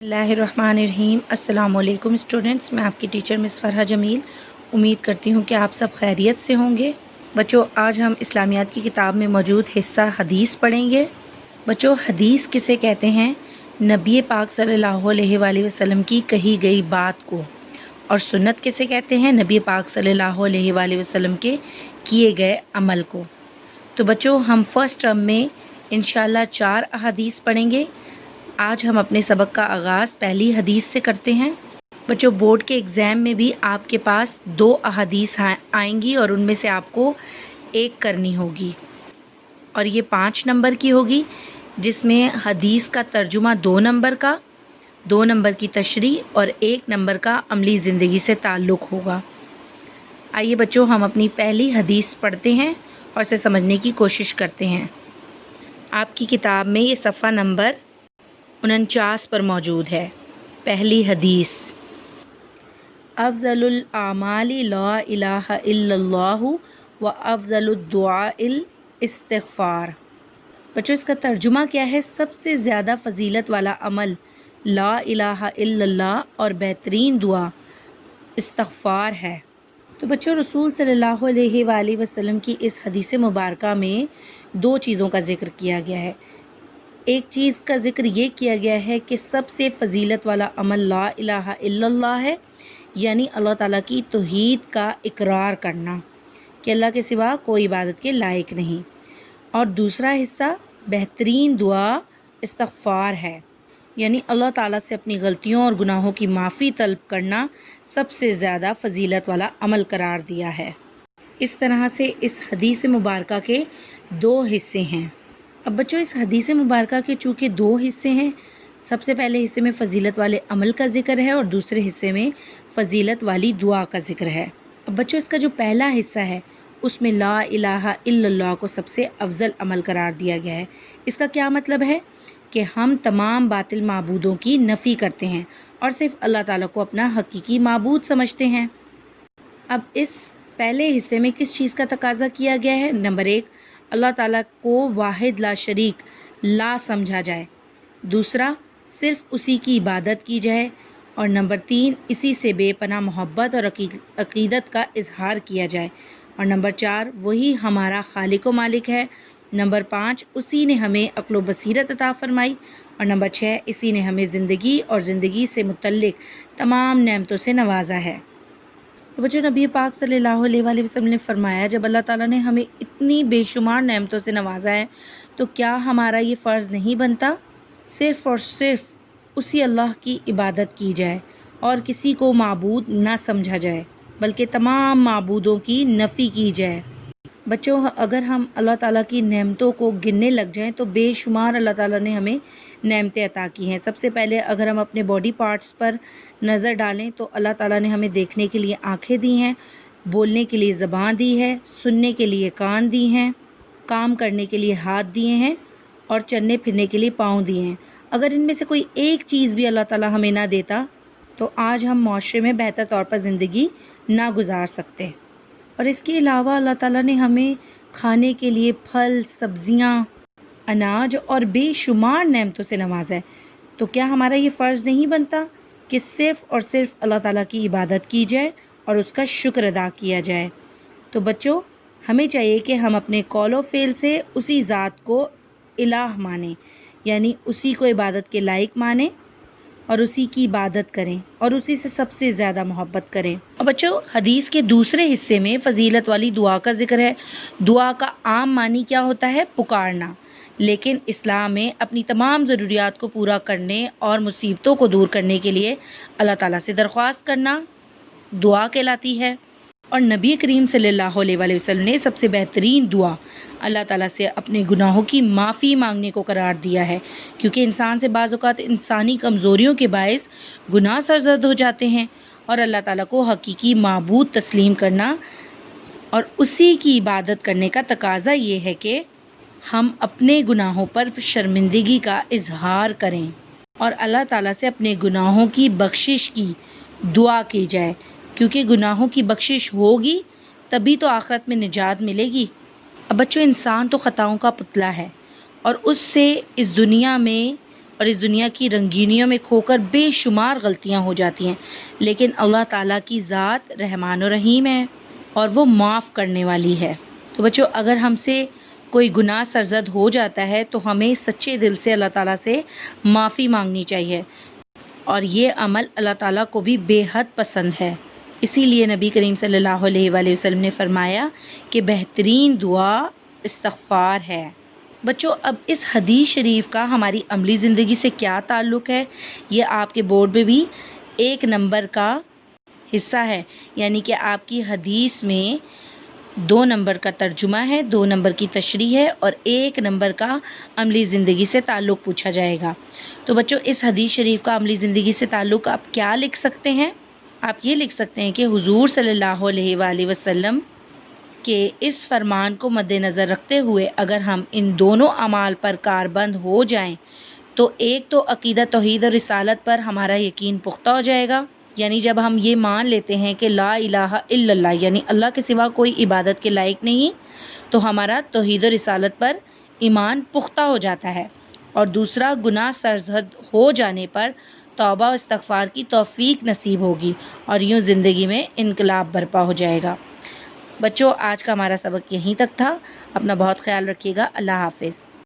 बिस्मिल्लाहिर्रहमानिर्रहीम। अस्सलाम वालेकुम स्टूडेंट्स, मैं आपकी टीचर मिस फरहा जमील। उम्मीद करती हूँ कि आप सब खैरियत से होंगे। बच्चों, आज हम इस्लामियात की किताब में मौजूद हिस्सा हदीस पढ़ेंगे। बच्चों, हदीस किसे कहते हैं? नबी पाक सल्लल्लाहु अलैहि वसल्लम की कही गई बात को। और सुन्नत किसे कहते हैं? नबी पाक सल्लल्लाहु अलैहि वसल्लम के किए गए अमल को। तो बच्चों, हम फर्स्ट टर्म में इंशाल्लाह 4 अहादीस पढ़ेंगे। आज हम अपने सबक का आगाज़ पहली हदीस से करते हैं। बच्चों, बोर्ड के एग्ज़ाम में भी आपके पास 2 अहादीस आएंगी और उनमें से आपको एक करनी होगी और ये 5 नंबर की होगी, जिसमें हदीस का तर्जुमा 2 नंबर का, 2 नंबर की तशरीह और 1 नंबर का अमली ज़िंदगी से ताल्लुक़ होगा। आइए बच्चों, हम अपनी पहली हदीस पढ़ते हैं और इसे समझने की कोशिश करते हैं। आपकी किताब में ये सफ़ा नंबर 49 पर मौजूद है। पहली हदीस, अफ़ज़लुल आमाली ला इलाहा इल्लल्लाहु व अफ़ज़लुद दुआइल इस्तिग़फ़ार। बच्चों, इसका तर्जुमा क्या है? सबसे ज़्यादा फ़जीलत वाला अमल ला इलाहा इल्लल्लाह और बेहतरीन दुआ इस्तिग़फ़ार है। तो बच्चों, रसूल सल्लल्लाहु अलैहि वसल्लम की इस हदीस मुबारका में 2 चीज़ों का ज़िक्र किया गया है। एक चीज़ का ज़िक्र ये किया गया है कि सबसे फ़जीलत वाला अमल ला इलाहा इल्लल्लाह है, यानी अल्लाह ताला की तौहीद का इकरार करना कि अल्लाह के सिवा कोई इबादत के लायक नहीं। और दूसरा हिस्सा बेहतरीन दुआ इस्तिग़फ़ार है, यानी अल्लाह ताला से अपनी गलतियों और गुनाहों की माफ़ी तलब करना सबसे ज़्यादा फ़जीलत वाला अमल करार दिया है। इस तरह से इस हदीस मुबारका के 2 हिस्से हैं। अब बच्चों, इस हदीस मुबारका के चूँकि 2 हिस्से हैं, सबसे पहले हिस्से में फ़जीलत वाले अमल का ज़िक्र है और दूसरे हिस्से में फ़जीलत वाली दुआ का ज़िक्र है। अब बच्चों, इसका जो पहला हिस्सा है उसमें ला इलाहा इल्लल्लाह को सबसे अफजल अमल करार दिया गया है। इसका क्या मतलब है कि हम तमाम बातिल माबूदों की नफ़ी करते हैं और सिर्फ़ अल्लाह ताला को अपना हकीकी माबूद समझते हैं। अब इस पहले हिस्से में किस चीज़ का तकाज़ा किया गया है? नंबर 1, अल्लाह ताला को वाहिद ला शरीक ला समझा जाए। दूसरा, सिर्फ़ उसी की इबादत की जाए। और नंबर 3, इसी से बेपनाह मोहब्बत और अक़ीदत का इजहार किया जाए। और नंबर 4, वही हमारा खालिक व मालिक है। नंबर 5, उसी ने हमें अक्ल व बसीरत अता फ़रमाई। और नंबर 6, इसी ने हमें ज़िंदगी और ज़िंदगी से मुतल्लिक़ तमाम नेमतों से नवाजा है। तो बच्चों, नबी पाक सल्लल्लाहु अलैहि वसल्लम ने फ़रमाया, जब अल्लाह ताला ने हमें इतनी बेशुमार नेमतों से नवाजा है तो क्या हमारा ये फ़र्ज़ नहीं बनता सिर्फ़ और सिर्फ़ उसी अल्लाह की इबादत की जाए और किसी को माबूद ना समझा जाए, बल्कि तमाम माबूदों की नफ़ी की जाए। बच्चों, अगर हम अल्लाह ताला की नेमतों को गिनने लग जाएं तो बेशुमार अल्लाह ताला ने हमें नेमतें अता की हैं। सबसे पहले अगर हम अपने बॉडी पार्ट्स पर नज़र डालें तो अल्लाह ताला ने हमें देखने के लिए आँखें दी हैं, बोलने के लिए ज़बान दी है, सुनने के लिए कान दी हैं, काम करने के लिए हाथ दिए हैं और चलने फिरने के लिए पाँव दिए हैं। अगर इनमें से कोई एक चीज़ भी अल्लाह ताला हमें ना देता तो आज हम माशरे में बेहतर तौर पर ज़िंदगी ना गुजार सकते। और इसके अलावा अल्लाह ताला ने हमें खाने के लिए फल, सब्ज़ियाँ, अनाज और बेशुमार नेमतों से नवाजा है। तो क्या हमारा ये फ़र्ज़ नहीं बनता कि सिर्फ़ और सिर्फ़ अल्लाह ताला की इबादत की जाए और उसका शुक्र अदा किया जाए? तो बच्चों, हमें चाहिए कि हम अपने कौल व फ़ेल से उसी ज़ात को इलाह मानें, यानी उसी को इबादत के लायक मानें और उसी की इबादत करें और उसी से सबसे ज़्यादा मोहब्बत करें। और बच्चों, हदीस के दूसरे हिस्से में फ़जीलत वाली दुआ का ज़िक्र है। दुआ का आम मानी क्या होता है? पुकारना। लेकिन इस्लाम में अपनी तमाम ज़रूरियात को पूरा करने और मुसीबतों को दूर करने के लिए अल्लाह ताला से दरख्वास्त करना दुआ कहलाती है। और नबी करीम सल्लल्लाहु अलैहि वसल्लम ने सबसे बेहतरीन दुआ अल्लाह ताला से अपने गुनाहों की माफ़ी मांगने को करार दिया है, क्योंकि इंसान से बाज़ औक़ात इंसानी कमज़ोरियों के बायस गुनाह सरज़द हो जाते हैं और अल्लाह ताला को हकीकी माबूद तस्लीम करना और उसी की इबादत करने का तकाज़ा ये है कि हम अपने गुनाहों पर शर्मिंदगी का इजहार करें और अल्लाह ताला से अपने गुनाहों की बख्शिश की दुआ की जाए, क्योंकि गुनाहों की बख्शिश होगी तभी तो आखिरत में निजात मिलेगी। अब बच्चों, इंसान तो ख़ताओं का पुतला है और उससे इस दुनिया में اور اس دنیا کی رنگینیوں میں کھو کر بے شمار غلطیاں ہو جاتی ہیں، لیکن اللہ تعالیٰ کی ذات رحمان و رحیم ہے اور وہ معاف کرنے والی ہے۔ تو بچوں، اگر ہم سے کوئی گناہ سرزد ہو جاتا ہے تو ہمیں سچے دل سے اللہ تعالیٰ سے معافی مانگنی چاہیے، اور یہ عمل اللہ تعالیٰ کو بھی بے حد پسند ہے۔ اسی لیے نبی کریم صلی اللہ علیہ وآلہ وسلم نے فرمایا کہ بہترین دعا استغفار ہے۔ بچوں، اب اس حدیث شریف کا ہماری عملی زندگی سے کیا تعلق ہے، یہ آپ کے بورڈ پہ بھی 1 نمبر کا حصہ ہے، یعنی کہ آپ کی حدیث میں 2 نمبر کا ترجمہ ہے، 2 نمبر کی تشریح ہے اور 1 نمبر کا عملی زندگی سے تعلق پوچھا جائے گا۔ تو بچوں، اس حدیث شریف کا عملی زندگی سے تعلق آپ کیا لکھ سکتے ہیں؟ آپ یہ لکھ سکتے ہیں کہ حضور صلی اللہ علیہ وآلہ وسلم کے اس فرمان کو مد نظر رکھتے ہوئے اگر ہم ان دونوں اعمال پر کاربند ہو جائیں تو ایک تو عقیدہ توحید اور رسالت پر ہمارا یقین پختہ ہو جائے گا، یعنی جب ہم یہ مان لیتے ہیں کہ لا الہ الا اللہ، یعنی اللہ کے سوا کوئی عبادت کے لائق نہیں، تو ہمارا توحید و رسالت پر ایمان پختہ ہو جاتا ہے، اور دوسرا گناہ سرزد ہو جانے پر توبہ و استغفار کی توفیق نصیب ہوگی اور یوں زندگی میں انقلاب برپا ہو جائے گا۔ بچوں، آج کا ہمارا سبق یہیں تک تھا۔ اپنا بہت خیال رکھیے گا۔ اللہ حافظ۔